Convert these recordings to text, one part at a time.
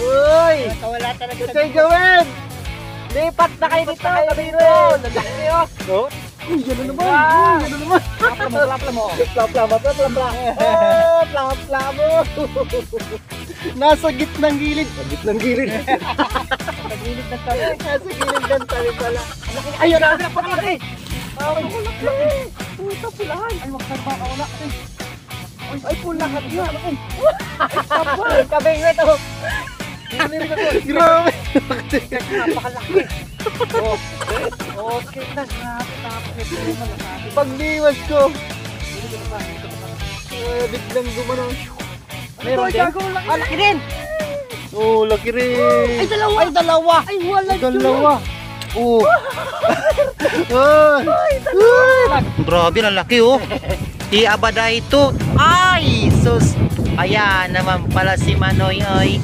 Uy! Wala talaga. Ito yung gawin! Lipat na kayo dito! Kabino! Nandang kayo! No? Uy, yan na naman! Uy, yan na naman! Plapla mo. Plapla mo! Nasa gitnang gilid! Sa gitnang gilid! Pagilid ng tayo. Nasa gilid ng tayo pala! Ayun na! Pagilid! Puta pulahan! Ay, wag kayo makawala. Ay, pulahan yun! Kabing ito! Grabe! Napakalaki. Okay na. Tapos Pagdiwas ko! Biglang gumanon. meron din. Ah, laki din. Oh, laki rin! Ay, dalawa. Ay, dalawa! Ay, wala. Dalawa! Oh! Ay! Grabe, ang laki oh! Iabada ito! Ay! Sus! Ayan naman pala si Manoy ay!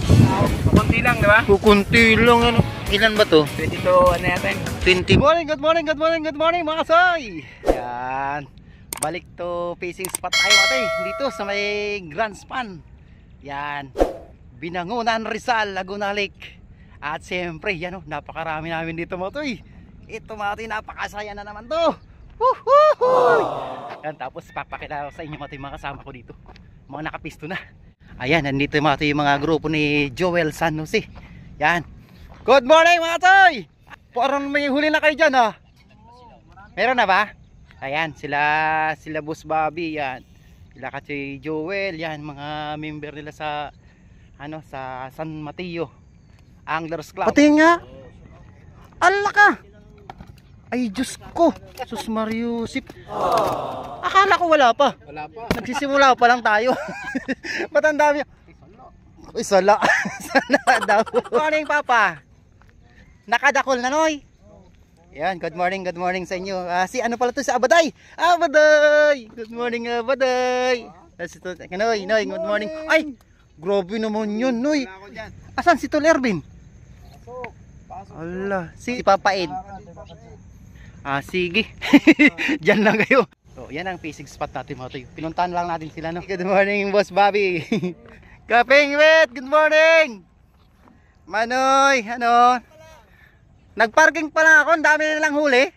Kunti lang, di ba? Kukunti lang ano. Ilan ba to? 22, ano natin? 20. Good morning mga kasay! Yan. Balik to fishing spot tayo ate. Dito sa may Grand Span. Yan. Binangunan Rizal, Laguna Lake. At siyempre, yan o, napakarami namin dito mga toy. Ito mga toy, napakasaya na naman to. Woohoo! Yan, tapos papakita ko sa inyo mga kasama ko dito. Mga nakapisto na. Ayan, nandito mga toy, yung mga grupo ni Joel San Jose. Yan. Good morning mga toy! Parang may huli na kayo dyan ha. Meron na ba? Ayan, sila Boss Bobby, yan. Sila kasi Joel, yan, mga member nila sa ano, sa San Mateo Anglers Club. Pati nga. Ala ka. Ay, Diyos ko. Sus Mariusip. Akala ko wala pa. Wala pa. Nagsisimula pa lang tayo. Ba't ang dami? Uy, sala. Sala daw. Good morning, Papa. Nakadakol na, Noy. Yan, good morning sa inyo. Si ano pala to, si Abaday. Abaday. Good morning, Abaday. Si Noy, good morning. Ay, grabe naman yun, Noy. Asan si Tol Ervin? Ala, si Papa Ed. Sige. Diyan lang kayo. So, yan ang fishing spot natin mga toy. Pinuntahan lang natin sila, no? Good morning, Boss Bobby. Kapingwit, good morning. Manoy, ano? Nagparking pa lang ako, ang dami nilang huli.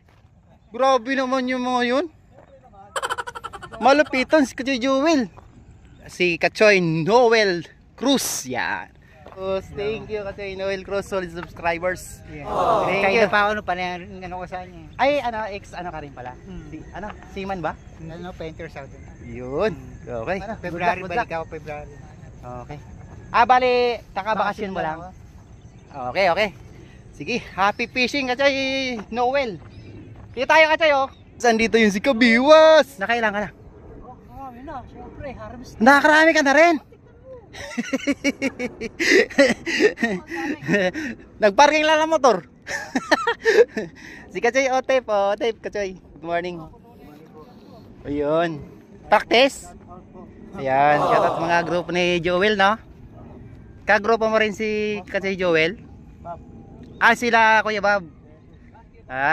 Grabe naman yung mga yun. Malupiton si Kachoy Joel. Si Kachoy Noel Cruz, yan. Thank you Kachoy Noel Cruz, solid subscribers. Thank you. Kaya pa ano pa na ano ko sa kanya. Ay, ano, ano ka rin pala? Si, ano, Seaman ba? Ano, Painter South. Yun. Okay. Ano, February, balik ako February. Okay. Bali, kakabakasyon mo lang. Okay, okay. Sige, happy fishing Kachoy Noel. Dito tayo Kachoy oh. Saan dito yung si Kabiwas? Nakailan ka na? Marami na, syempre, harvest. Nakakarami ka na rin. Nagparking lang ang motor. Si Kachoy Otep, Kachoy. Good morning. Ayun. Practice? Ayan, shoutout sa mga group ni Joel, no? Kagrupo mo rin si Kachoy Joel? Sila Kuya Bob.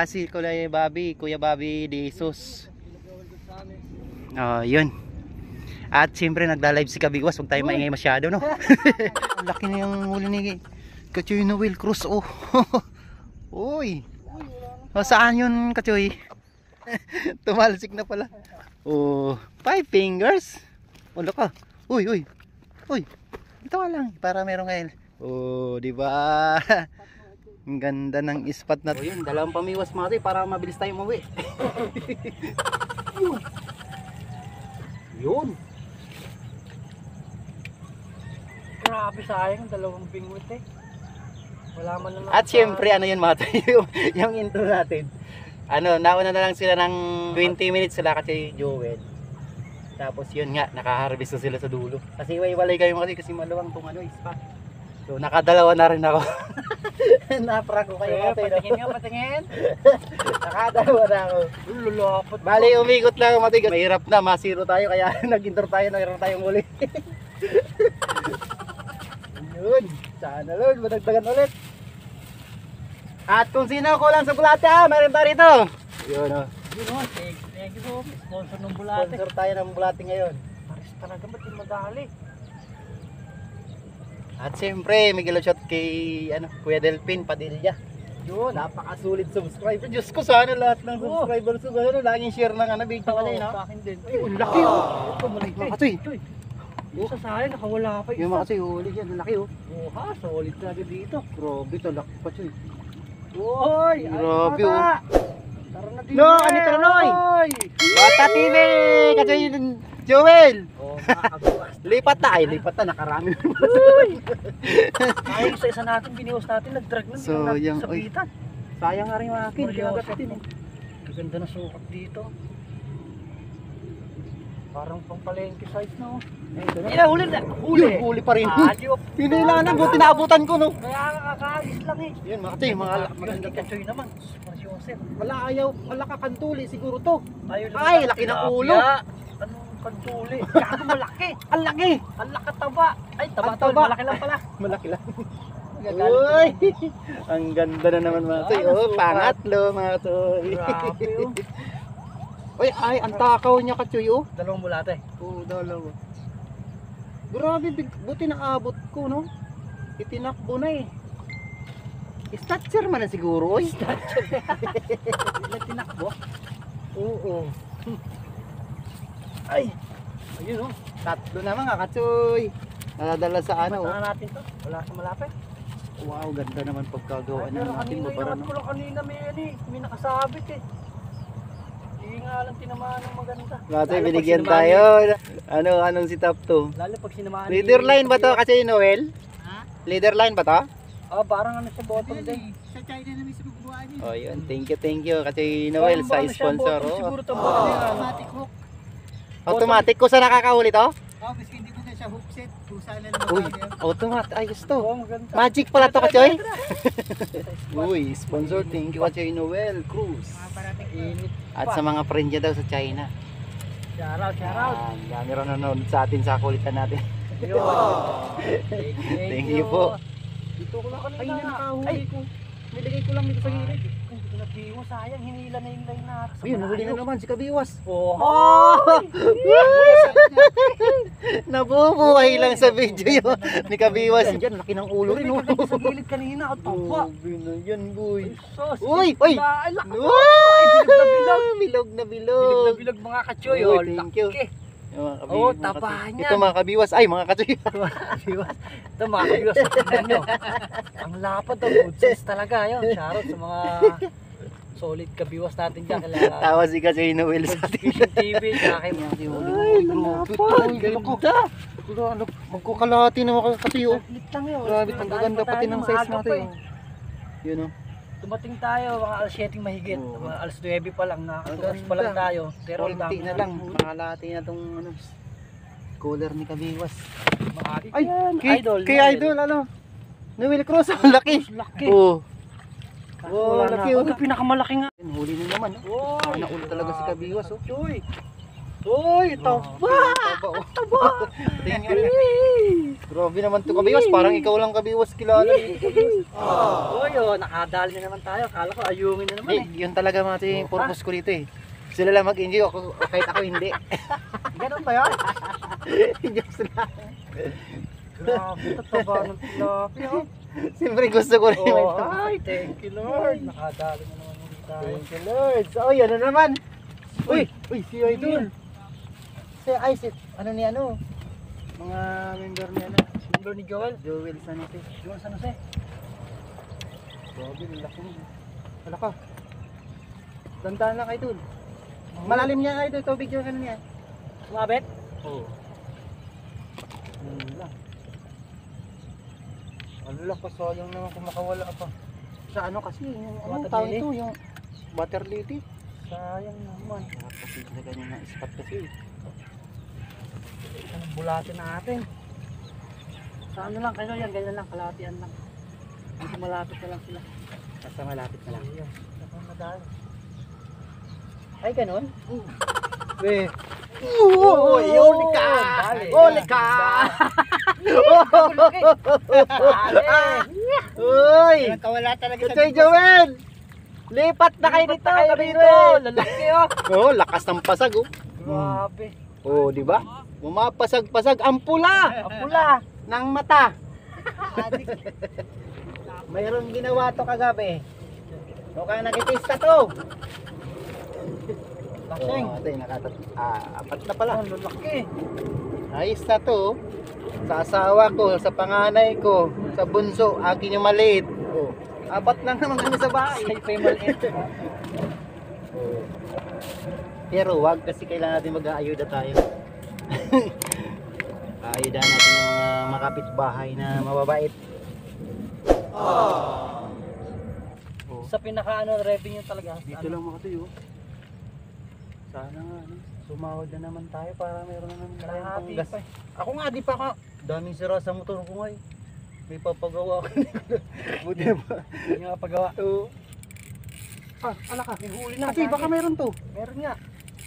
Si Kuya Bobby de Jesus. Yun. At siyempre nagda-live si Kabiwas, huwag tayo maingay masyado, no? Laki na yung huli ni Kachoy Noel Cruz, oh. Uy. Saan yun Kachoy? Tumalsik na pala. 5 fingers. Ulo ka. Uy. Ito ka lang para meron ngayon. Di ba? Ang ganda ng spot na 'to. Yun, dalawang pamiwas mga 'to para mabilis tayo umuwi. Yun. Grabe sayang, dalawang bingwit eh. Wala man lang. At syempre ano yun mga 'to, yung intro natin. Ano, nauna na lang sila ng 20 minutes sila kasi Joel. Tapos yun nga, nakaharvest na sila sa dulo. Kasi iwalay kayo mga 'to kasi maluwang tong ano, spot. So nakadalawa na rin ako. Naprank ko kayo mga 'to. Patingin. Nakadalawa na ako. Lulupot. Bali, umikot lang matigas. Mahirap na, masiro tayo kaya nag-intro tayo, nag-intro tayong muli. Yun, sana Lord, madagdagan ulit. At kung sino ko lang sa bulate meron tayo rito. Yun o. Thank you po, sponsor ng bulate. Sponsor tayo ng bulate ngayon. Practice talaga, ba't yung madali? At siyempre, Miguel shot kay Kuya Delpin Padilla. Yun. Napakasulit subscriber. Diyos ko, sana lahat ng Oo. subscribers ko laging share ng video ka Oo, no? sa akin din. Ay, ang laki oh. Ito, malaki. Mga katoy. Yung sa sayang, nakawala pa isa. Yung mga katoy, huli yan. Ang laki oh. Oh, ha, solid talaga dito. Grabe, talak pa siya. Uy! Grabe, ay, oh. bata. Tara na din. No, andito na, Noy. Bata TV! Katoy Joel! Oh, makakabukas. Lipat na. Ay, lipat na. Nakarami. Ay, isa-isa natin, biniwas natin, nag-drag na. So, yung- sa oy. bitan. Sayang nga rin mga akin. Kinagat din eh. Gaganda na sukat dito. Parang pang palengke size na oh. Ina, huli na. Huli. Huli pa rin. Ayop. Pinila na. Buti naabutan ko no. Kaya kakaalis lang eh. Yan mga katoy, mga Maganda kachoy naman. Mas Joseph. wala ayaw, wala kakantuli siguro to. Ay, Ay, laki ng ulo. Anong kantuli? Gago malaki. Ang laki. Ang lakataba. Ay, taba Ang tol. taba. Malaki lang pala. Malaki lang. Gagalit Uy! Ang ganda na naman mga toy. Oh, nasukat. pangatlo mga toy. Grabe oh. Uy, ay, ang takaw niya kachoy oh. Dalawang bulate. Oo, dalawa. Grabe, buti naabot ko no. Itinakbo na eh. Statcher man na siguro oy. Ilan tinakbo? Oo. Ay! Ayun oh. Tatlo na mga kachoy. Nadadala sa ano oh. Puntahan natin to. Wala sa malapit. Wow, ganda naman pagkagawa Pero na natin kanina, babara inangat ko no. lang kanina may nakasabit eh. Hindi nga lang tinamaan ng maganda. Kasi Lalo pag binigyan sinamaan tayo. Anong si Top 2? ni- Lalo pag sinamaan Leader ni- line ba to kasi Noel? Ha? Leader line ba to? Oh, parang ano sa bottom din. Sa China na mismo gumawa niya. Oh, yun. Thank you kasi Noel sa Parang ano siya, sponsor. bottom Oh. siguro to bottom. Automatic hook. Automatic ko sa nakakahuli to? Oh, miski hindi mo na siya hook set. Kung saan na Uy, lumabas. automatic. Ayos to. Oh, maganda. Magic pala to kachoy. Uy. Uy, sponsor. Thank you kachoy Noel Cruz. Mga parating ko. Init. At sa mga friend niya daw sa China. Shout out, shout out. Dami rin nanonood sa atin sa kulitan natin. Yun. Thank you po. Dito ko lang kanina. Ay, nakahuli Ay, ko. Nilagay ko lang dito sa gilid. Hindi ko nabiwa, sayang. Hinila na yung line natin. Ayun, nahuli na naman si Kabiwas. Oh, Oh! Nabubuhay lang sa video yun. Ni Kabiwas. Diyan, laki ng ulo rin. Oh. Sa gilid kanina, ang tapa. Grabe na yan, boy. Sus, Uy! Uy! Ay, laki. Wow! bilog na bilog. Bilog na Bilog bilog. na bilog mga kachoy. Uy, Oh, thank you. laki. Yung mga Oh, mga taba katoy. niyan. Ito mga Kabiwas. Ay, mga katoy. Ito mga kabiwas. Tingnan nyo. Ang lapad daw. Good sense talaga. Yun, shoutout sa mga solid kabiwas natin dyan. Kailangan. Tawa si Kachoy Noel sa atin. Vision TV. Sa akin. Ay, grabe. Ganda. Ano, magkukalahati na mga katoy. Oh. Saglit lang yun. Grabe, ang gaganda pati ng size Maaga natin. pa eh. Yun oh. Dumating tayo mga alas 7 mahigit. Oo. Mga alas 9 pa lang. Nakatukas Ang pa lang ganda. tayo. Pero ang Konti dami na lang. Makalahati na tong cooler ni Kabiwas. Maaari Ay, yan. kay Idol, ano? Noel Cruz, ang laki. Laki. Oo. Kaso Oh, wala laki, na. oh. Ay, pinakamalaki nga. Huli na naman. Oh. Uy, Nauna talaga si Kabiwas. Oh. Uy. Uy, taba. Taba. Oh. Tingnan. Grabe naman to Kabiwas. Parang ikaw lang Kabiwas kilala. Uy, oh, nakadali na naman tayo. Akala ko ayungin na naman Eh, eh. yun talaga mga yung purpose ko dito eh. Sila lang mag-enjoy ako kahit ako hindi. Ganun ba yan? Jokes lang. Grabe, tataba ng tilapia. Oh. Siyempre gusto ko rin. Oh, ay, thank you Lord. Nakadali na naman ulit tayo. Thank you Lord. So, yan na naman. Uy, si Idol. Si ano ni ano? Mga member ni ano? Member ni Joel. Joel Sanate. Joel San Jose. Grabe, laki mo. Wala ka. Tandaan lang Idol. Malalim niya Idol, tubig yung ano niya. Sumabit? Oo. Ano lang. Ano lang pa, sayang naman kung makawala pa. Sa ano kasi, yung ano Water tawag lily? ito, yung water lily. Sayang naman. Kasi talaga niya na spot kasi. Anong bulatin natin? Sa ano lang, kayo yan, ganyan lang, kalahatian lang. Hindi malapit na lang sila. Basta malapit na lang. Ayan, nakang nadali. Ay, ganun? Weh. Oo, huli ka! Dali. Huli ka! Uy! Nakawala talaga sa Katoy Joel! Lipat na kayo dito, Kayo Kabiro! dito, lalaki oh. Oh, lakas ng pasag oh. Grabe. Oh, di ba? Pumapasag-pasag ang pula ng mata. Mayroong ginawa to kagabi. Mukhang nagtitista to. Lasing. Oh, ate, apat na pala. Ang lalaki. Ayos na to. Sa asawa ko, sa panganay ko, sa bunso, akin yung maliit. Oh, apat lang naman kami sa bahay. Ay, pa yung maliit. Oh. Pero wag kasi kailangan natin mag-aayuda tayo. Aayuda natin yung mga makapitbahay na mababait. Oh. Sa revenue talaga. Dito lang mga tayo. Sana nga, sumawad na naman tayo para meron na naman tayong Kalahati panggas. pa eh. Ako nga, di pa ka. Daming sira sa motor ko nga eh. May papagawa ko. Buti na ba? Hindi nga pagawa. Oo. Ala ka. May huli na. Kachoy, baka meron to. Meron nga.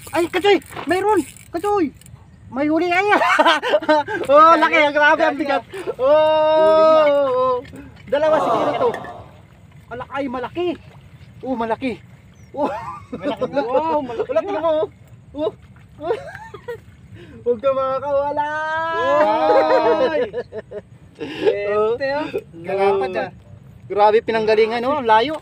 Ay, Kachoy! Mayroon! Kachoy! May huli ay! Oh, laki! Grabe ang bigat! Oh! Dalawa siguro to. Ay, malaki! Oh, malaki! Oh! Malaki nga. Wow, malaki Wala, tingnan mo! Oh! Huwag ka makakawala! Ay! Ente oh. Galapad ah. Grabe pinanggalingan, oh, layo.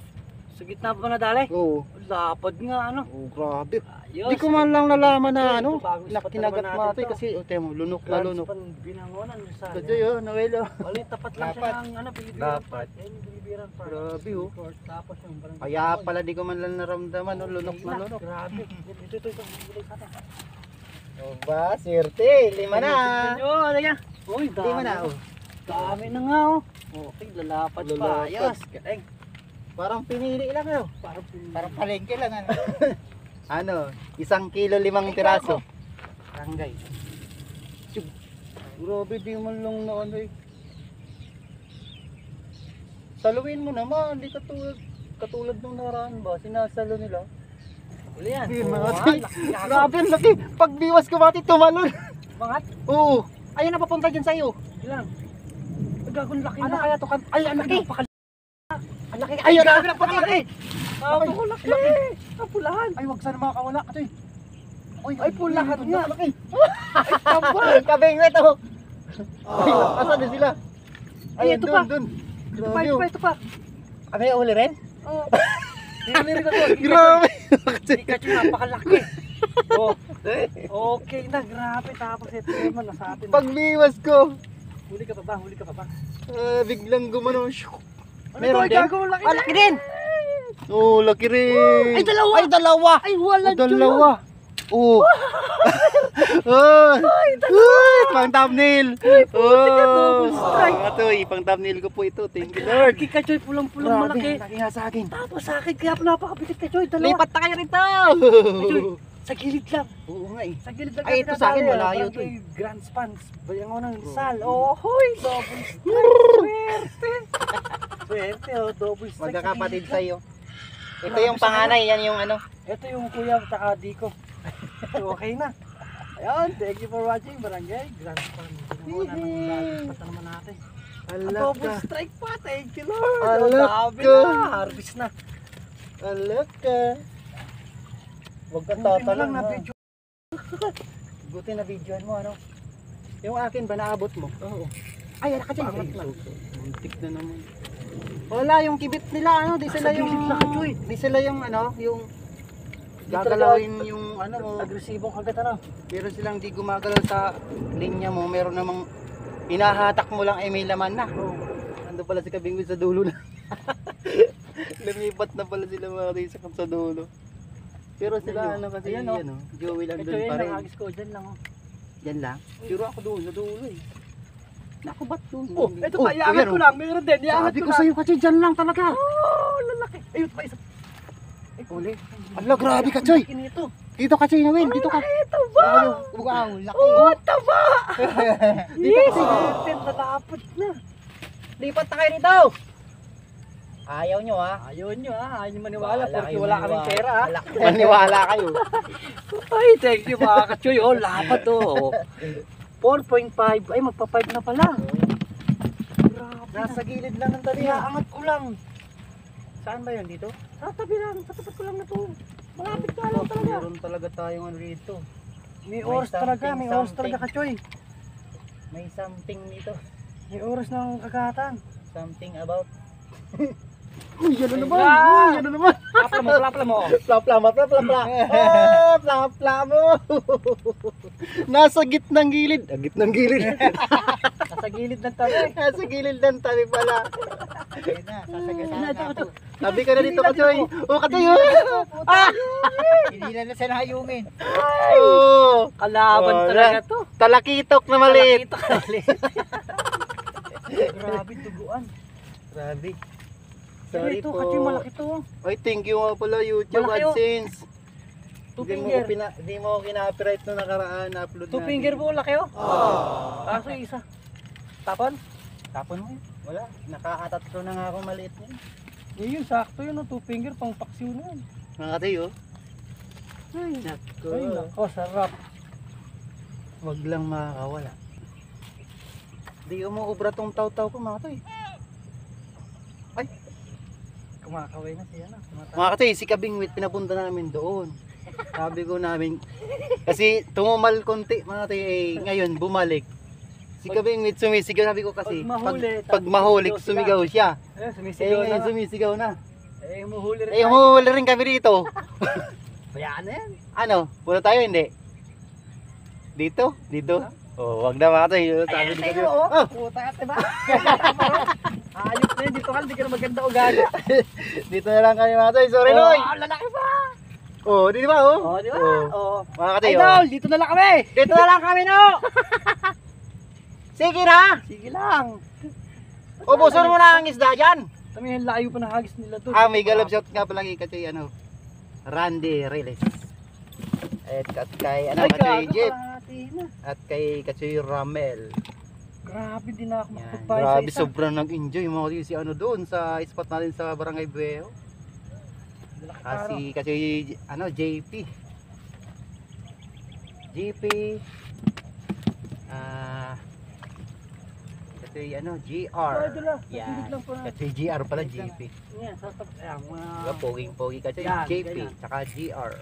Sa gitna pa nadali. Oo. Lapad nga ano. Oh, grabe. Ayos. Di ko man lang nalaman na ano, Bagong spot kinagat talaga mo natin ito to. kasi mo, lunok na lunok. Transpan binangonan sa. Kasi yun, Noel oh. Wala tapat lang siya Dapat. ng ano Pilipinas. Dapat. Yan yung Pilipinas Park. Grabe oh. Tapos yung barangay. Kaya pala di ko man lang naramdaman, oh, lunok na lunok. Grabe. Ito bibili sa atin. Oh ba, swerte, lima na. Oh, halika. Uy, dami. Lima na oh. Dami na nga oh. Okay, lalapad pa. Lalapad. Ayos. Galing. Parang pinili lang oh. Parang palengke lang ano. Ano, 1 kilo 5 piraso. Ranggay. Grabe di man lang na ano eh. Saluin mo naman, di katulad nung nakaraan ba, sinasalo nila. Uli yan. Di, Oh, mga laki. Grabe ang laki, pag biwas ko mati tumalon. Mangat. Oo, ayun na papunta dyan sa'yo. Ilan? Gagon laki Ano na. kaya to kan? Ay, ang laki. Ang laki. Ayun na, laki. Ako laki. Kapulahan. Ay, wag sana makakawala kasi. Ay, pulahan nga. Laki. Ay, kabing ito. Ay, asan na sila? Ay, ito pa. Dun. Ito pa, ito pa. Ano yung uli rin? Oo. Hindi rin ako. Grabe. Pikachu napakalaki. Oh. Okay na, grabe. Tapos ito naman nasa atin. Pagbiwas ko, Huli ka pa ba? Huli ka pa ba? biglang gumano. Ano Meron to? din? Gagawin laki na. Laki din. Oh, laki rin. Ay, dalawa. Ay, dalawa. Ay, wala Dalawa. Oh. Ay, pang thumbnail. double strike. Ito, pang thumbnail ko po ito. Thank you, Lord. Pikachu pulang-pulang malaki. Laki nga sa akin. Tapos sa akin, kaya napakabigit ka, Joy. Dalawa. Lipat na kayo rito. Sa gilid lang. Oo nga eh. Sa gilid lang. Ay, ito sa akin, malayo to eh. Grand spans. Bayango ng Rizal. Oh, hoy. Double strike. Swerte. Swerte, oh. Double strike. Magkakapatid sa gilid lang. sa'yo. Ito yung panganay, yan yung ano. Ito yung kuya at saka Diko. Okay na. Ayun, thank you for watching Barangay Grand Span. Pinamuna ng bagong spot naman natin. Double strike pa. Thank you, Lord. Alak Dami ka. na. Harvest na. Alak ka. Huwag kang Buti na tatalang lang na ha. video. Buti na videoan mo ano. Yung akin ba naabot mo? Oo. Ay, alak ka dyan. Pangat na. Muntik na naman. Wala yung kibit nila ano, di sila Nasa yung gilid lang, Joy. di sila yung ano, yung Di gagalawin yung ano mo. Agresibong kagat ano. Meron silang di gumagalaw sa linya mo, meron namang inahatak mo lang ay may laman na. Ando pala si Kabingwit sa dulo na. Lumipat na pala sila mga tisakap sa dulo. Pero sila ano kasi Ayan, ano, Joey lang Ito doon yun, pa rin. nakagis ko. Dyan lang oh. Yan lang. Pero ako doon sa dulo eh. Naku, ba't doon? Oh, ito pa. Iangat ayan, ko lang. Meron din. Iangat Sabi ko ko lang. sa'yo kasi dyan lang talaga. Oh, lalaki. Ayun pa isa. Ay, Uli. Ala, grabe ka, Choy. Laki nito. Dito ka, Choy, Nawin. Dito ka. Ito ba? Wow, laki. Oh, taba. Dito Yes. kasi. Nalapad na. Lipat na kayo dito. Ayaw nyo ha. Ayaw nyo ah. Ayaw nyo maniwala. Wala Porque kayo wala maniwala. kaming pera ah. Maniwala kayo. Ay, thank you mga kachoy. Oh, lapad oh. 4.5. Ay, magpa 5 na pala. Grabe. Nasa gilid lang ng tabi. Iyaangat ko lang. Saan ba yun? Dito? Sa tabi lang. Sa tapat ko lang na to. Malapit ka lang talaga. Meron talaga tayong ano dito. May May oras talaga, may oras something. talaga Kachoy. May something dito. May oras ng kagatan. Something about. Uy, yan na naman. Bigla! Uy, yan na naman. Plapla mo. Plama. Oh, plamo. Nasa gitnang gilid. Gitnang gilid. Nasa gilid ng tabi. Nasa gilid ng tabi pala. Ayun na, sasagasaan na ako. Tabi ka na dito, Kachoy. Oh, Kachoy. Ah! Hindi na siya nahayungin. Oh. Kalaban Oh, talaga to. Talakitok na maliit. Nakita ka ulit. Grabe, duguan. Grabe. Sorry Ito, po. Kachoy, malaki to. Ay, thank you nga pala YouTube Malaki, oh. AdSense. Two Hindi mo finger. ko hindi mo ko kina-copyright nung nakaraan na-upload Two finger po, laki oh. Kaso isa. Tapon? Tapon mo yun. Wala. Nakakatatlo na nga ako maliit niyan. Yun, sakto yun. Two finger, pang paksiw na yun. Nakatay oh. Ay, Nako. ay, nako, sarap. Wag lang makakawala. Di umuubra tong taw-taw ko mga toy. Kumakaway na siya na. Mga katoy, si Kabingwit pinapunta namin doon. Sabi ko namin, kasi tumumal konti mga toy, eh, ngayon bumalik. Si Kabingwit sumisigaw, sabi ko kasi, Pag mahuli, pag mahuli, sumigaw siya. Eh, Eh, sumisigaw ngayon na. sumisigaw na. Eh, muhuli rin Eh, tayo. huli rin kami dito. Bayaan na yan. Ano, punta tayo hindi? Dito? Dito? Oh, wag na mga toy. Sabi ni Kabingwit. Oh, Puta ka, diba? Ayos na yun, dito ka, hindi ka na maganda ugali. dito na lang kami mga toy. Sorry, Noy. Oh, lalaki pa! Oh, di ba oh? Oh, di ba? Oh. Oh. Mga katoy, oh. Idol, dito na lang kami! Dito na lang kami, no? Sige na. Sige lang. Ubuson mo na ang isda dyan. Kami yung layo pa ng hagis nila doon. May galab shot nga pala kasi ano, Randy Riles. At kay ano, Ay, kay gago, Jeff. kalahati na. At kay Kachoy Ramel. Grabe din na ako Yan. makapagpahin sa Grabe, isa. sobrang nag-enjoy mga kasi si ano doon sa spot natin sa Barangay Bueo. Si Kachoy ano, JP. JP. Kachoy ano, GR. Yan. Kachoy GR pala, JP. Yan, sa top. Ayan, Diba, poging-pogi Kachoy, Yan, JP, ganyan. tsaka GR.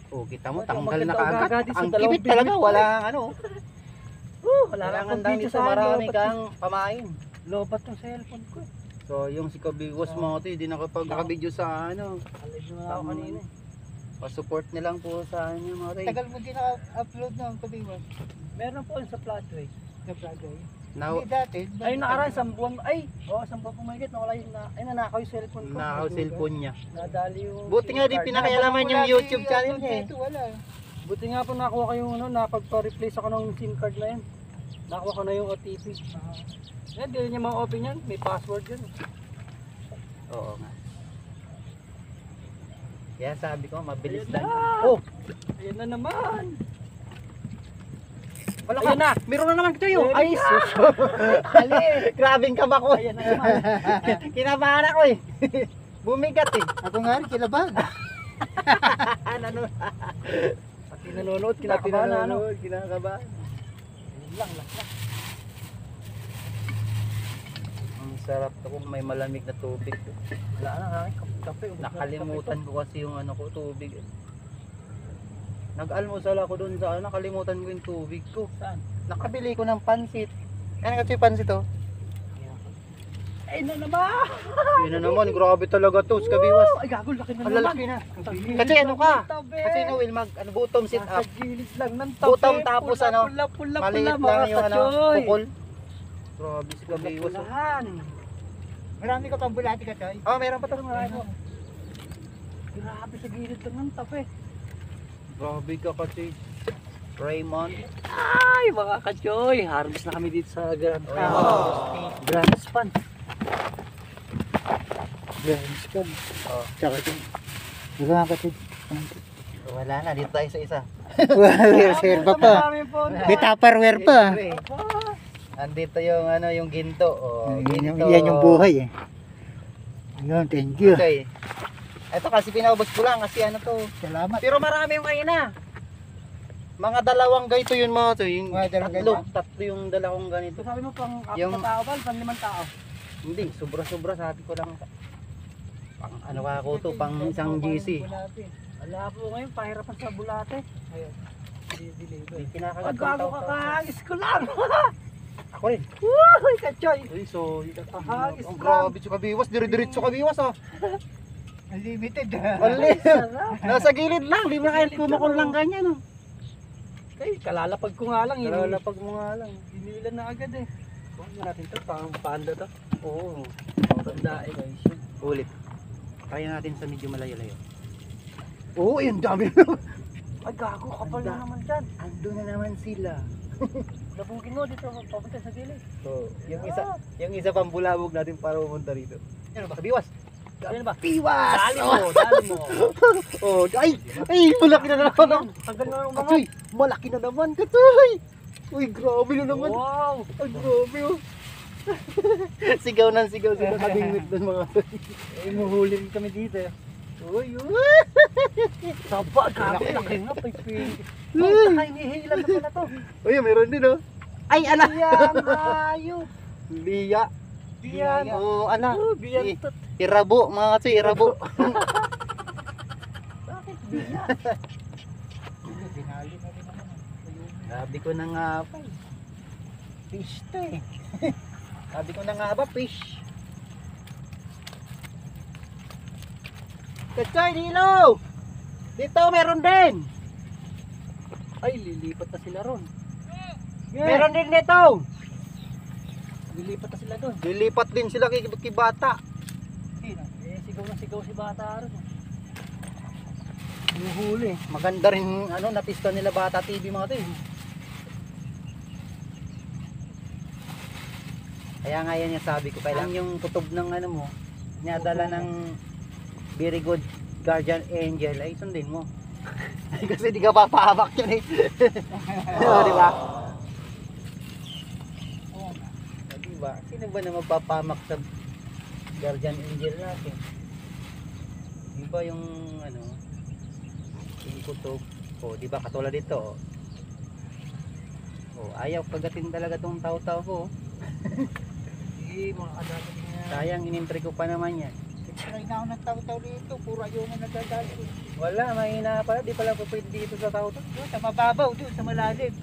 Oh, kita mo, Ito, tanggal na maganda kaagad. agad sa Ang dalawang kipit talaga, bibig ko. walang ano. Wala Kailangan kang lang video dito, sa akin. marami lobat kang pamain. Lobat yung cellphone ko. So, yung si Kabigwas mga to, hindi nakapag-video sa ano. Alig na ako kanina. Pa-support nilang po sa ano mga to. Tagal mo din na-upload ng Kabiwas. Meron po yun sa Flatway. Sa Praga. Now, Hindi dati. Ay, nakaraan, isang buwan. Ay, isang buwan pumagit. Nawala yung nanakaw yung cellphone ko. naka-cellphone niya. Nadali yung Buti nga di SIM card. pinakialaman yung YouTube channel niya eh. Dito wala. Buti nga po nakuha ko yung napagpa-replace ako ng SIM card na yun. Nakuha ko na yung OTP. Yan, di niya ma-open yan. May password yun. Oo nga. Kaya sabi ko, mabilis Ayun lang. na. Oh, Ayan na naman. wala Ayun na. Meron na naman kayo. Ay, Ay, sus. Ali, grabing kaba ko. Ayan na naman. Kinabahan ako eh. Bumigat eh. Ako nga rin, kilabahan. Ano? Pati nanonood, kinakabahan na ano. Kinakabahan. Ayun lang. Ang sarap to kung may malamig na tubig. Wala na, kape. Nakalimutan ko kasi yung ano ko, tubig. Nag-almusal ako dun sa ano, nakalimutan ko yung tubig ko. Saan? Nakabili ko ng pansit. Ano kasi yung pansit oh? Ay na naman! Yun na naman, grabe talaga to, Kabiwas. Ay gago, laki na Ang naman. lalaki na. Tabi- Kasi ano ka? tabi. Kasi no, will bottom sit Nasa up. gilid lang ng tabi. Butong tapos ano, Pula, Maliit mga lang yung ano, kachoy. kukol. Grabe si Kabiwas. oh. Pulahan. Marami ka pang bulati ka, Choy. Oh, meron pa to. Grabe sa gilid lang ng tabi. Grabe ka kasi. Raymond. Ay, mga kachoy. Harvest na kami dito sa Grand Grand Span. Grand Span. Oh. Tsaka ito. Di ba nga kasi? Wala na, dito tayo sa isa. Reserva pa. May Tupperware pa. Andito yung ano, yung ginto. Oh, Yan yung buhay eh. Yun, thank you. Okay. Ito kasi pinaubos ko lang kasi ano to. Salamat. Pero marami yung kanina. Mga dalawang ganito yun mga to. Yung Mga dalawang tatlo yung dalawang ganito. Sabi mo pang apat Yung- na tao ba? Pang 5 tao? Hindi, sobra-sobra sabi ko lang. Pang ano ka ako to, pang isang GC. Wala po ngayon, pahirapan sa bulate. Ayun. May Pag kinakagat ng gago tao. ka, kahagis ko lang. Ako rin. Uy, kachoy. Uy, so, Kahagis ang lang. grabe sa kabiwas, dire-diretso kabiwas ah. Unlimited. Mali. Sarap. Nasa gilid lang, di ba kaya kumakul lang ganyan oh. Kay, kalalapag ko nga lang. Kalalapag mo nga lang. Hinilan na agad eh. Huwag na natin ito, pang panda to. Oo. Tanda eh guys. Ulit. Kaya natin sa medyo malayo-layo. Oo, yun dami na. Ay gago, kapal na naman dyan. Ando na naman sila. Labugin mo dito, papunta sa gilid. So, yung isa pang bulabog natin para pumunta rito. Ano ba, kabiwas? Ano ba? Biwas! Dali mo, dali mo. Oh, ay, malaki na naman. Tagal na naman. Katoy, malaki na naman, Katoy. Uy, grabe na naman. Wow! Ay, grabe oh. Sigaw ng sigaw sila kabingwit doon mga toy. Eh, muhulin kami dito eh. Uy, Saba, gago, laki nga, pipig. Saka hinihilan na pala to. uy, meron din oh. Ay, ala. Biyan, ayo. Liya. Biyan. Oh, ala. Biyan tot. Irabo, mga katoy, irabo. Bakit biyan? Binali na rin naman. Sabi ko na nga pa. Fish to eh. Sabi ko na nga ba, fish. Kachay, Nilo! Dito, meron din. Ay, lilipat na sila ron. Meron din dito. Lilipat na sila doon. Lilipat din sila kay bata. Eh, sigaw na sigaw si bata ron. Nuhuli. Maganda rin, ano, napista nila Bata TV mga to eh. Kaya nga yan yung sabi ko, kailangan yung kutob ng ano mo, niadala ng very good guardian angel, ay sundin mo. Kasi di ka papahamak yun eh. Di ba? Di ba? Sino ba na magpapahamak sa guardian angel natin? Di ba yung ano, yung kutob, o di ba katulad dito, oh, ayaw kagatin talaga tong tao-tao ko. Eh, mga kadapit niya. Sayang, inimpre ko pa naman yan. Try na ako ng tao-tao dito. Puro ayaw mo nagdadali. Wala, mahina pala. Di pala pa pwede dito sa tao to. Doon sa mababaw, doon sa malalim.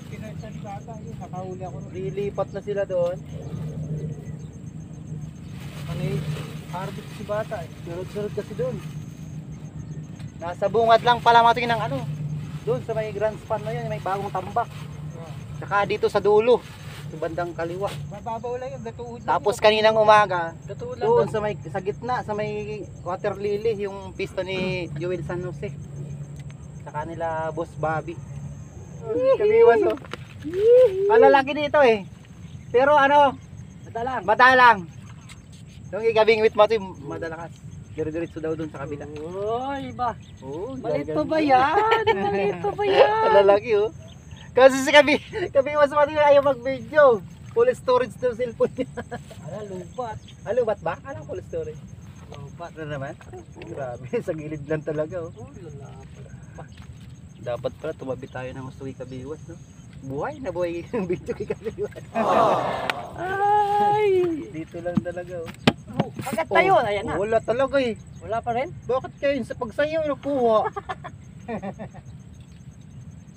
Pinunsan ni Bata, yun. Nakahuli ako. Lilipat na sila doon. Ano eh, harvest si bata eh. Surod-surod kasi doon. Nasa bungad lang pala matingin ng ano. Doon sa may grand span na yun, may bagong tambak. Saka dito sa dulo. Sa bandang kaliwa. Mababaw lang yung gatuhod. Tapos kaninang umaga, Katulad doon doon. sa gitna, sa may water lily, yung pista ni Joel San Jose. Saka nila Boss Bobby. Kabiwas oh. Malalaki dito eh. Pero ano, Madalang. madalang. Yung igabing with mati, madalakas. Dire-diretso daw doon sa kabila. Uy, ba? Oh, Maliit pa ba yan? Maliit pa ba yan? Malalaki oh. Kasi si kabiwas mati ayaw mag-video. Full storage ng cellphone niya. Ala, lupat. Ano, ba't ba? Anong full storage? Lupat. Ano naman? Grabe, sa gilid lang talaga oh. Oh, lalapat. Dapat pala tumabi tayo ng gusto kay kabiwas, no? Buhay na buhay yung video kay kabiwas. Ay! Dito lang talaga oh. Agad tayo, ayan na. Wala talaga eh. Wala pa rin? Bakit kayo sa pagsayaw nakuha?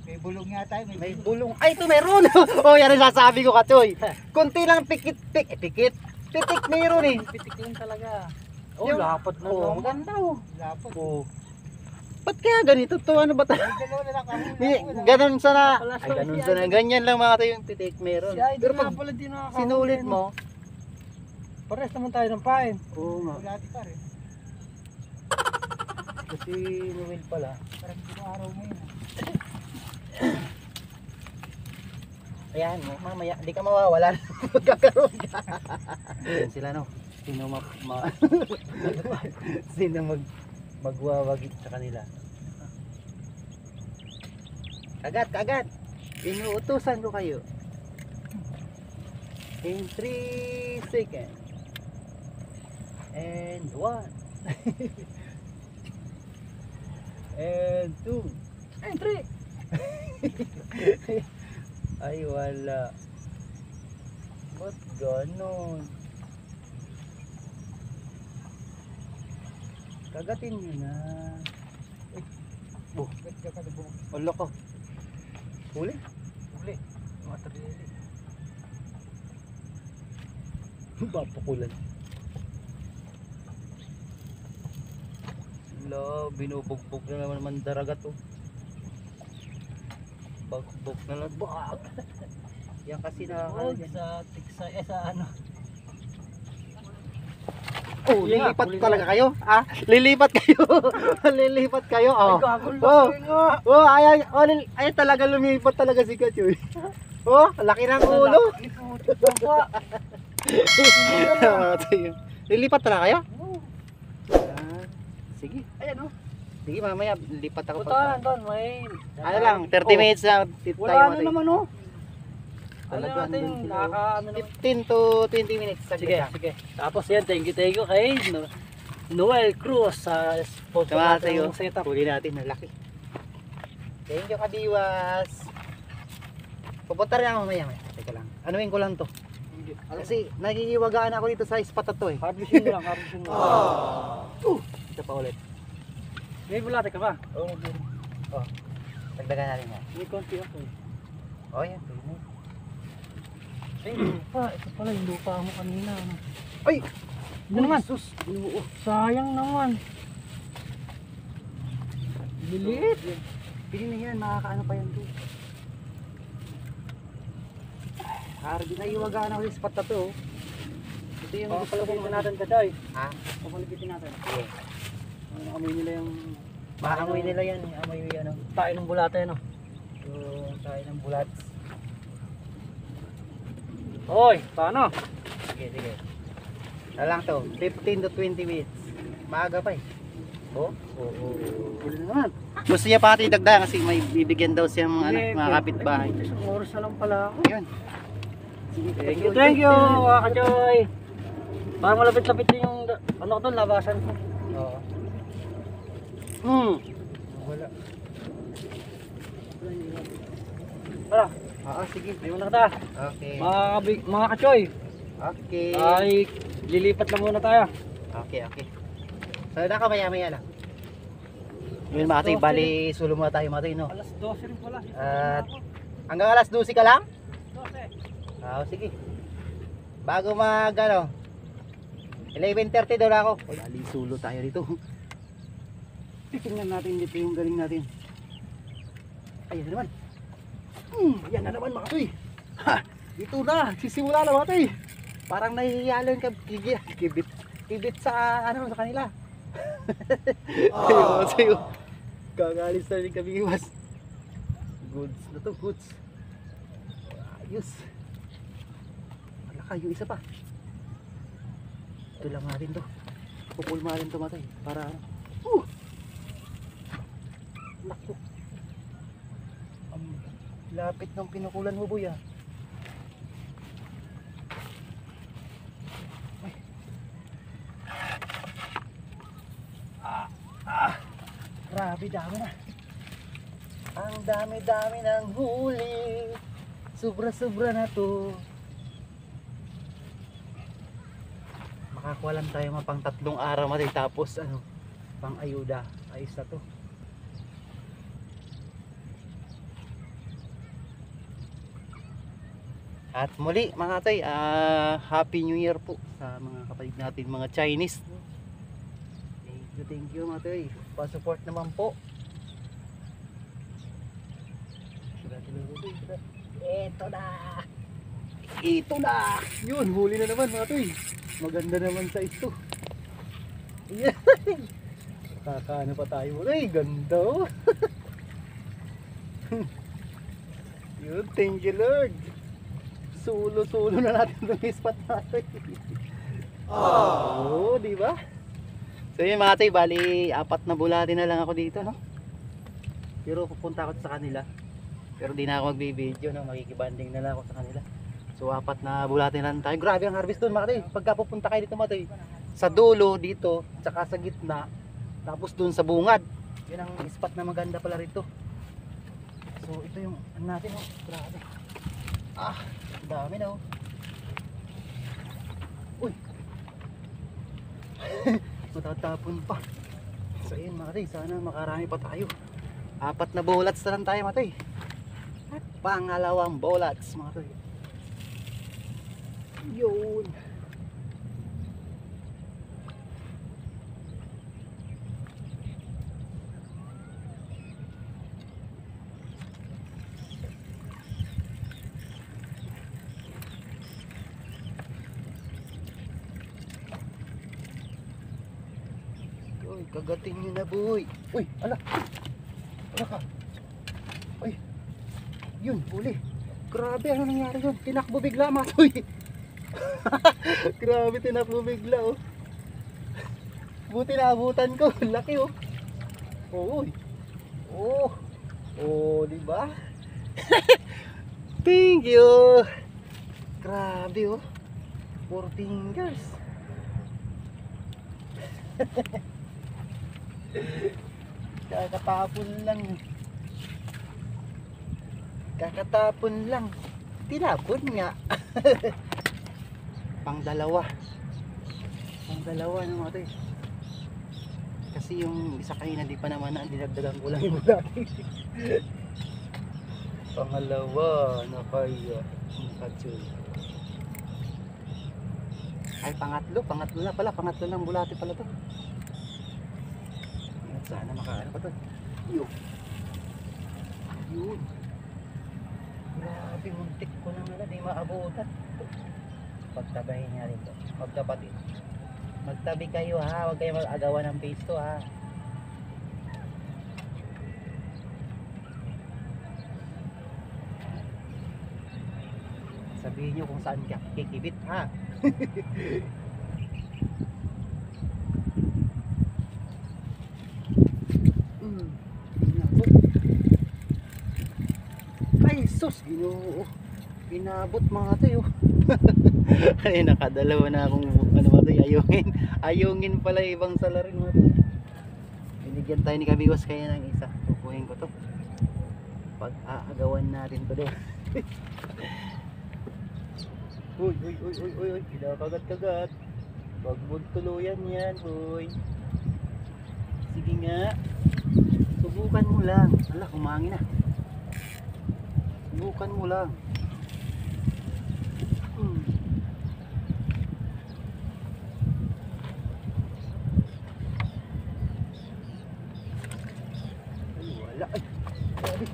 May bulong nga tayo. May bulong. Ay, ito meron! Oh, yan ang sasabi ko, Katoy. Kunti lang pikit. Pitik meron eh. Pitik lang talaga. Oh, Yung- lapat na Oh, naman. maganda oh. Lapot. Oh. Ba't kaya ganito to? Ano ba tayo? Ay, dalawa na lang kahuli. Ganun sana. Wala Ay, ganun sana. Ganyan lang mga tayo yung pitik meron. Si Idol Pero nga pag pala di nakakahuli. sinulit mo, Pares naman tayo ng pain. oo nga. Bulati pa rin. Kasi Noel pala. Parang araw mo yun. Ayan mo, mamaya, di ka mawawalan. Magkakaroon ka. Yan sila no. Sino sino magwawagit sa kanila. Kagat. Inuutusan ko kayo. In 3 seconds. And 1. And 2. Entry! Ay wala. Ba't ganon? Kagatin nyo na. Ulo ko. Huli? Uli. Mga tarili. Bapukulan. Wala, binubugbog na naman daraga to. Bagbog na lang. Bak! Yan kasi Oh, sa tiksay, sa ano. Oh, Yeah, lilipat huli talaga kayo? Ah, lilipat kayo. Lilipat kayo. Oh. Gagol Oh. nga. Oh, ay talaga lumipat talaga si Kachoy. Oh, laki ng ulo. Lilipat talaga kayo? Ah, sige. Ayan oh. Sige, mamaya lipat ako. Punta doon, may... Ano lang, 30 minutes na Wala na naman oh. Ano Talaga, natin, andun sila, nakaka-ano naman. 15 to 20 minutes. Sige, sige. Tapos yan, thank you kay Noel Cruz sa sponsor Tama natin sa'yo. ng setup. Huli natin na laki. Thank you, Kadiwas. Pupunta rin ako mamaya. Teka lang. Anuin ko lang to. Kasi nagigiwagaan ako dito sa spot na to eh. Harvesting mo lang, harvesting mo lang. Ito pa ulit. May bulate ka ba? Oo, oh, dagdagan natin yan. May konti ako eh. Oh, yan. Pwede na. Ay, ito pala yung lupa mo kanina. Ano? Ay! Ito naman. Sus! Binuo. Sayang naman. Lilit. Pili na yan. Makakaano pa yan to. Harbi na iwagaan ako sa spot na to. oh. Ito yung gusto ko. Papalagitin natin ka, Joy. Ha? Papalagitin natin. Sige. Ano, amoy nila yung... Makamoy nila yan. Amoy ano. Tayo ng bulate, no? Yung tayo ng bulat. Hoy, paano? Sige, sige. Ano lang to? 15 to 20 minutes. Maaga pa eh. Oh? Oo. Huli naman. Gusto niya pa natin idagdagan kasi may bibigyan daw siya mga kapitbahay. Isang oras na lang pala ako. Yun. Sige, Thank you, mga ka-Joy. Parang malapit-lapit din yung, ano ko doon, labasan ko. Oo. Wala. Tara, Oo, sige. may muna kita. Okay. Mga ka-Joy, Okay. ay lilipat lang muna tayo. Okay, okay. So, maya-maya lang. Yun mga toy, bali sulo muna tayo mga toy, no? Alas 12 rin pala. At hanggang alas 12 ka lang? 12. Oo, sige. Bago mag, ano, 11:30 daw na ako. O, bali sulo tayo dito. Titingnan natin dito yung galing natin. Ayan na naman. Ayan na naman mga toy. Ha! Dito na, sisimula na mga toy. Parang nahihiyalo yung kibit sa, ano, sa kanila. Ayun, sa'yo. Kakalis na rin kami iwas. Goods na to, goods. Ayos. Malaka yung isa pa. Ito lang natin to. Pupulma rin to matay. Para ano. Naku. Ang lapit ng pinukulan mo, boy, ah. Grabe, dami na. Ang dami-dami ng huli. Sobra-sobra na to. Makakuha lang tayo mga pang 3 araw matay. Tapos ano, pang ayuda. Ayos na to. At muli mga tay, Happy New Year po sa mga kapatid natin mga Chinese. Thank you mga tay. Pa-support naman po. Ito na. Ito na. Yun, huli na naman mga tay. Maganda naman sa ito. Yan. Kakaano pa tayo. Ay, ganda oh. Yun, thank you Lord. Sulo-sulo na natin itong spot natin. Oh, di ba? So yun mga tay, bali 4 na bulati na lang ako dito, no? Pero pupunta ako sa kanila. Pero di na ako magbibideo, no? Makikibanding na lang ako sa kanila. So 4 na bulati na lang tayo. Grabe ang harvest doon mga tay. Pagka pupunta kayo dito mga tay, sa dulo dito, tsaka sa gitna, tapos doon sa bungad. Yan ang spot na maganda pala rito. So ito yung ano natin, oh. Grabe. Ah, dami na oh. Uy. Matatapon pa. So yun mga tay, sana makarami pa tayo. 4 na bullets na lang tayo mga toy. At pangalawang bullets mga toy. Yun. Uy, kagatin nyo na boy. Uy, ala. Ala ka. Uy. Yun, huli. Grabe, ano nangyari yun? Tinakbo bigla mga toy. Grabe, tinakbo bigla oh. Buti naabutan ko. Laki oh. Oh, uy. Oh. Oh, di ba? Thank you. Grabe oh. 4 fingers. Kakatapon lang. Kakatapon lang. Tinapon nga. Pang-2. Pang-2 ng mga toy. Kasi yung isa kanina di pa naman na, dinagdagan ko lang yung laki. Pangalawa na kaya. Ay, pangatlo na pala. Pangatlo lang bulati pala to. Sana makaano pa to. Yun. Yun. Grabe, muntik ko na nga, di maabutan. Pagtabahin niya rin to. Magkapatid. Magtabi kayo ha, huwag kayo mag-agawan ng base to ha. Sabihin nyo kung saan kikibit ha. Ay sus, Ginoo. Pinabot mga tayo. Ay nakadalawa na akong ano mga tayo, ayungin pala ibang salarin mga tayo. Binigyan tayo ni Kabiwas kaya ng isa. Kukuhin ko to. Pag aagawan natin to din. Uy, kinakagat-kagat. Wag mo tuluyan yan, boy. Sige nga. Subukan mo lang. Ala, kumangin na. Subukan mo lang. Ay, wala. Ay, grabe.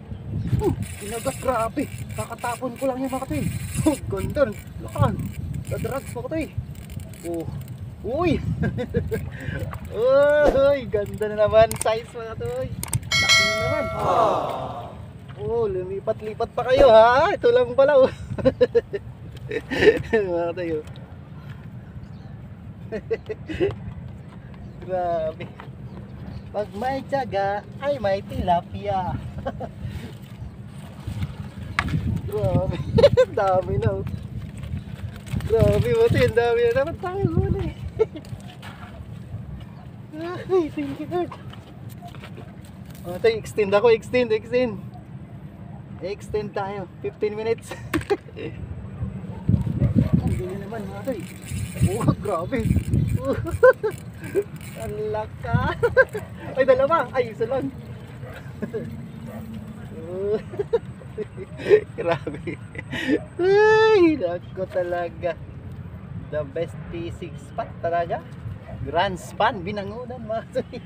Kinagat, grabe. Kakatapon ko lang yung mga katoy. Ganda. Lakan. Dadrugs mga katoy. Oh. Uy. Uy, ganda na naman size mga katoy. Laki na naman. Oh, lumipat-lipat pa kayo ha. Ito lang pala oh. Mga tayo. Grabe. Pag may tiyaga ay may tilapia. Grabe. Dami na oh. Grabe mo ito. Dami na naman tayo huli. Ay, thank you Lord. Mga tayo, extend ako. Extend tayo. 15 minutes. Ang gini naman mga tayo. Oh, grabe. Ang laka. Ay, dalawa. Ay, isa lang. Grabe. Ay, nako talaga. The best fishing spot talaga. Grand Span, Binangonan mga tayo.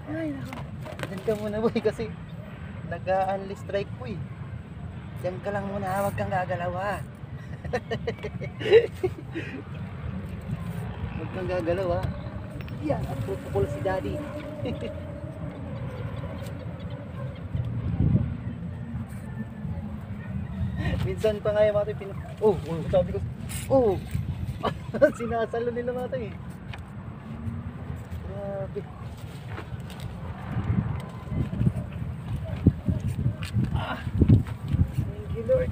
Ay, nako. Diyan ka muna boy kasi nag-unli strike po eh. Diyan ka lang muna, huwag kang gagalaw ha. Huwag kang gagalaw ha. Yan, ang protocol si daddy. Minsan pa nga yung mga tayo sabi ko, sinasalo nila mga tayo eh. Grabe. Thank you Lord.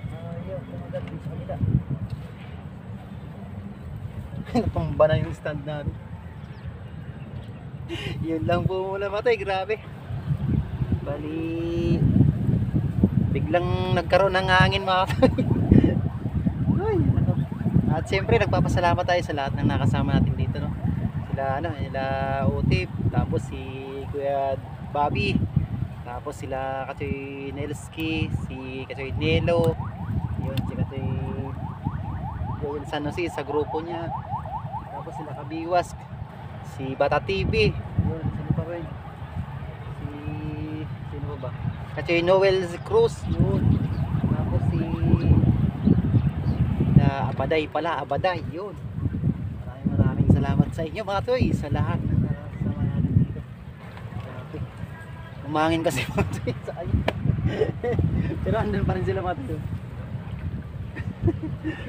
Ayaw, kumagat din sa kanila. Napamba na yung stand natin. Yun lang po muna matay, grabe. Bali biglang nagkaroon ng hangin mga ay, ano, At siyempre nagpapasalamat tayo sa lahat ng nakasama natin dito, no. Sila Utip, tapos si Kuya Bobby, tapos sila Katoy Nelski, si Katoy Nelo, yun si Katoy Joel San Jose sa grupo niya, tapos sila Kabiwas, si Bata TV, yun sino pa rin, sino ba, Katoy Noel Cruz, yun, tapos si Abaday, yun. Maraming salamat sa inyo mga toy, sa lahat ng nakasama natin dito. Grabe. Umangin kasi mga toy sa kanya. Pero andun pa rin sila mga toy.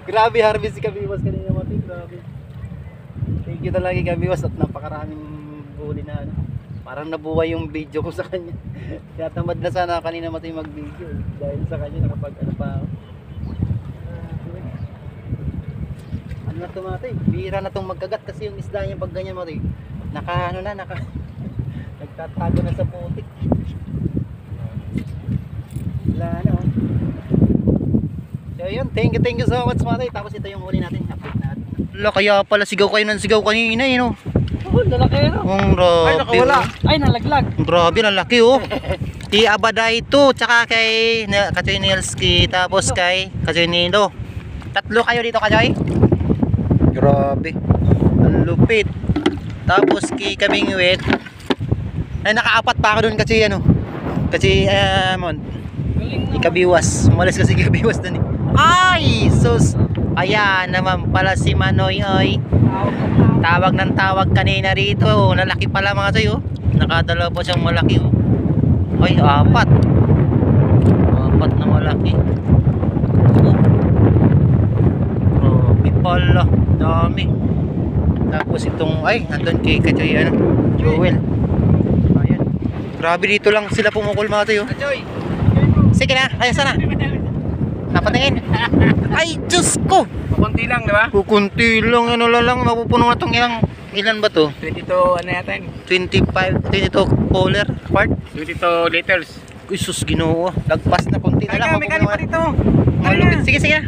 Grabe, harvest si Kabiwas kanina mga toy, grabe. Thank you talaga kay Kabiwas at napakaraming huli na ano. Parang nabuhay yung video ko sa kanya. Kaya tamad na sana kanina mga toy mag-video dahil sa kanya nakapag ano pa ako. Ano na ito mga toy, bihira na itong magkagat kasi yung isda niya pag ganyan mga toy, nagtatago na sa putik. Wala na oh. So yun, thank you so much mga toy. Tapos ito yung huli natin, update natin. Wala, kaya pala sigaw kayo ng sigaw kanina eh no. Oh, lalaki no? Ang grabe. Ay, nakawala. Ay, nalaglag. Grabe, lalaki oh. Ti Abaday ito, tsaka kay Katoy Nielski, tapos kay Katoy Nilo. Tatlo kayo dito Katoy. Grabe, ang lupit. Tapos kay Kamingwit ay nakaapat pa ako dun kasi Ikabiwas, umalis kasi Ikabiwas dun eh. Ay sus, ayan naman pala si Manoy oy. Tawag ng tawag kanina rito, lalaki pala mga toy oh. Nakadalaw po siyang malaki oh. Ay apat na malaki oh. Grabe pala, dami. Tapos itong nandun kay Katoy Joel. Ayan. Grabe, dito lang sila pumukul mga tayo. Sige na, ayan sana. Napatingin. Ay, Diyos ko. Kunti lang, di ba? Kukunti lang, ano lang, mapupuno na itong ilan ba to? 22, ano yata yun? 22 polar part? 22 liters. Uy, sus, Ginoo. Lagpas na, kunti na lang. May kanin pa dito. Malupit. Sige, sige.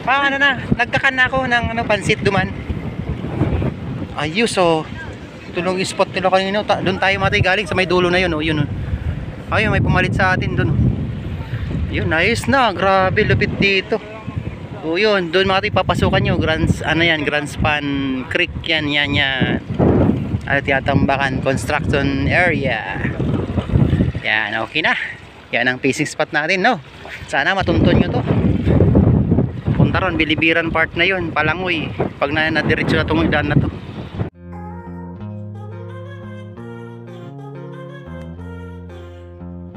Ano na, nagkakan na ako ng pansit duman. Ayos oh. Tulong spot nila kanina. Doon tayo matay galing sa may dulo na yun oh. Yun oh. Ayun, may pumalit sa atin doon. Yun, nice na. Grabe, lupit dito. O yun, doon matay papasukan nyo. Grand Span Creek yan. At Yatambakan Construction Area. Yan, okay na. Yan ang fishing spot natin, no? Sana matuntun nyo to. Punta ron, Bilibiran part na yun, Palangoy. Pag na-diretso na itong daan na to.